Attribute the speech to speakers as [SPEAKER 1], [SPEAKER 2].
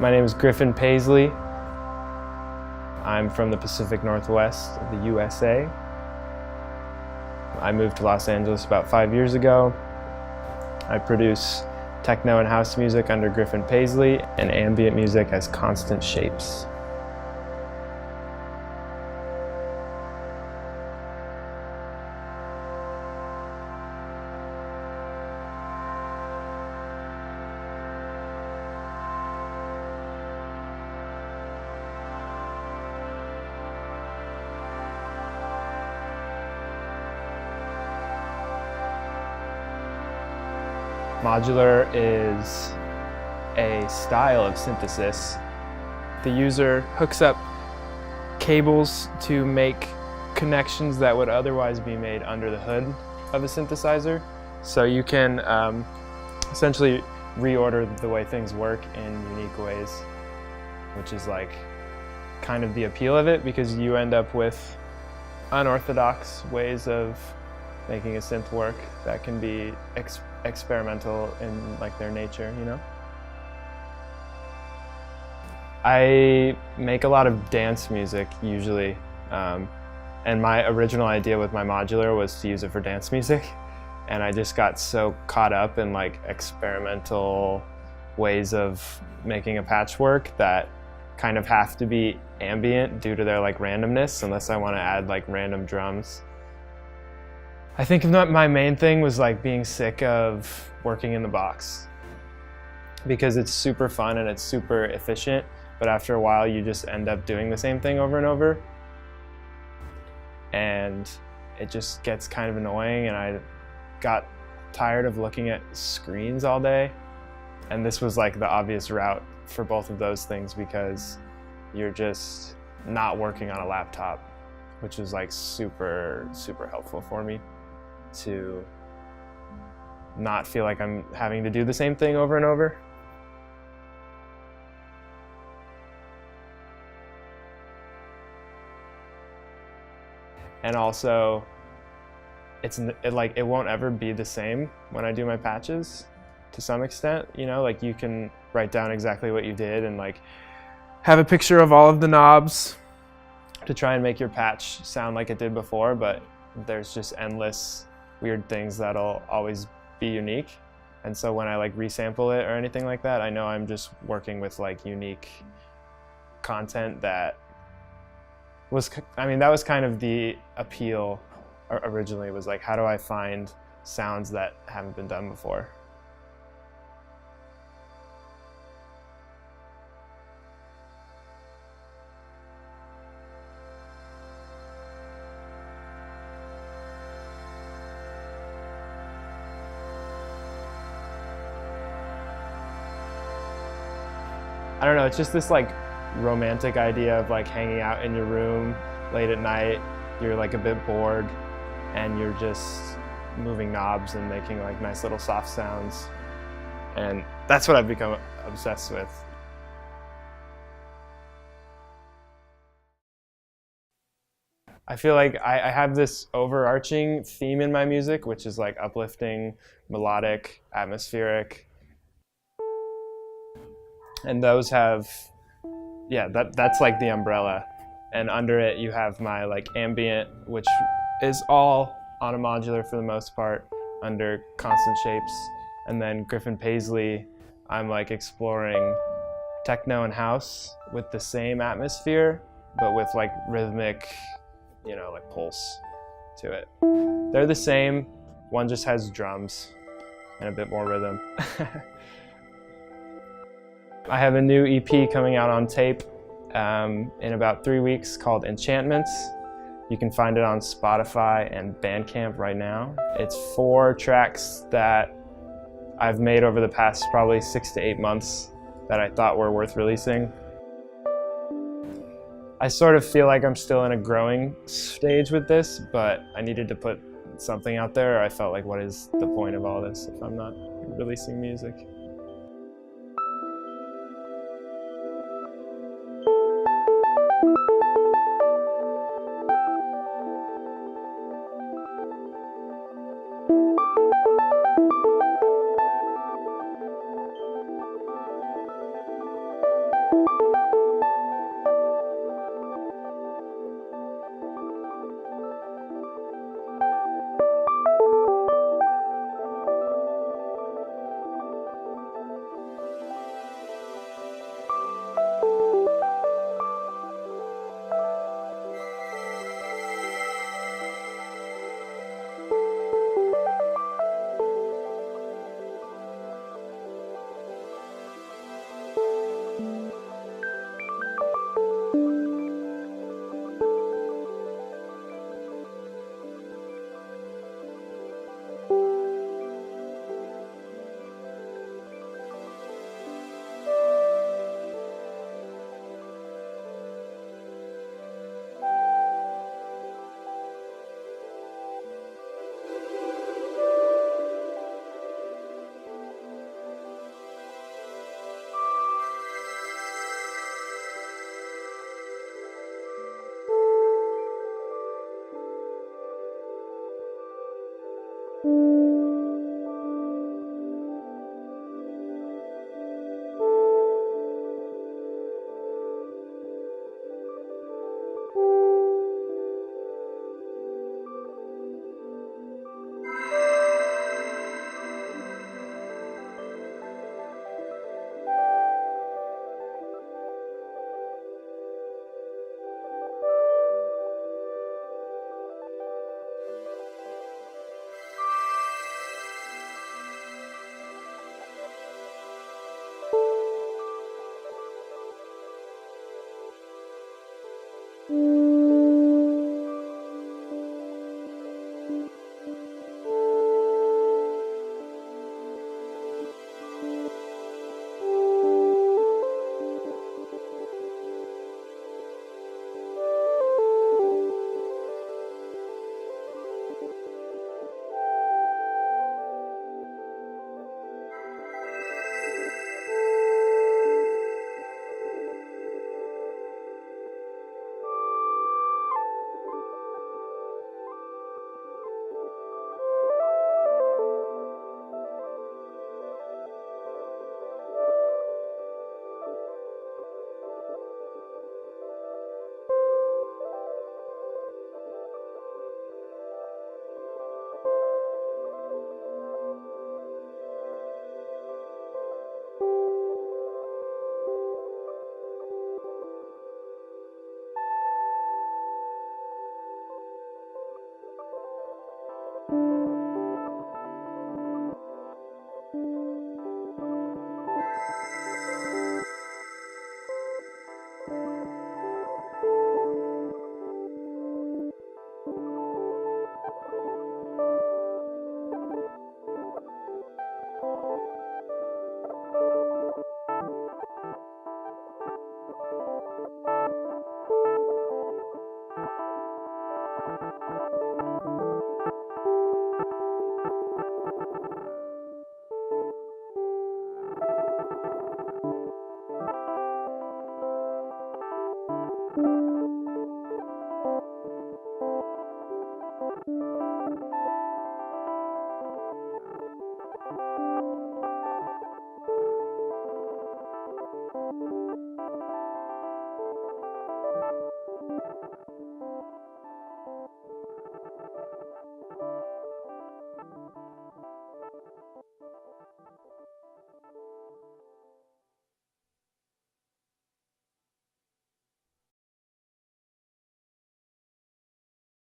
[SPEAKER 1] My name is Griffin Paisley. I'm from the Pacific Northwest of the USA. I moved to Los Angeles about 5 years ago. I produce techno and house music under Griffin Paisley and ambient music as Constant Shapes. Modular is a style of synthesis. The user hooks up cables to make connections that would otherwise be made under the hood of a synthesizer. So you can essentially reorder the way things work in unique ways, which is like kind of the appeal of it, because you end up with unorthodox ways of making a synth work that can be experimental in like their nature, you know? I make a lot of dance music usually, and my original idea with my modular was to use it for dance music, and I just got so caught up in like experimental ways of making a patchwork that kind of have to be ambient due to their like randomness, unless I want to add like random drums. I think my main thing was like being sick of working in the box, because it's super fun and it's super efficient, but after a while you just end up doing the same thing over and over, and it just gets kind of annoying, and I got tired of looking at screens all day, and this was like the obvious route for both of those things, because you're just not working on a laptop, which was like super helpful for me to not feel like I'm having to do the same thing over and over. And also, it won't ever be the same when I do my patches, to some extent, you know, like you can write down exactly what you did and like have a picture of all of the knobs to try and make your patch sound like it did before, but there's just endless weird things that'll always be unique. And so when I like resample it or anything like that, I know I'm just working with like unique content that was, I mean, that was kind of the appeal originally, was like, how do I find sounds that haven't been done before? I don't know, it's just this like romantic idea of like hanging out in your room late at night, you're like a bit bored, and you're just moving knobs and making like nice little soft sounds. And that's what I've become obsessed with. I feel like I have this overarching theme in my music, which is like uplifting, melodic, atmospheric. And those have, yeah, that's like the umbrella. And under it you have my like ambient, which is all on a modular for the most part, under Constant Shapes. And then Griffin Paisley, I'm like exploring techno and house with the same atmosphere, but with like rhythmic, you know, like pulse to it. They're the same, one just has drums and a bit more rhythm. I have a new EP coming out on tape in about 3 weeks called Enchantments. You can find it on Spotify and Bandcamp right now. It's 4 tracks that I've made over the past probably 6 to 8 months that I thought were worth releasing. I sort of feel like I'm still in a growing stage with this, but I needed to put something out there, or I felt like, what is the point of all this if I'm not releasing music?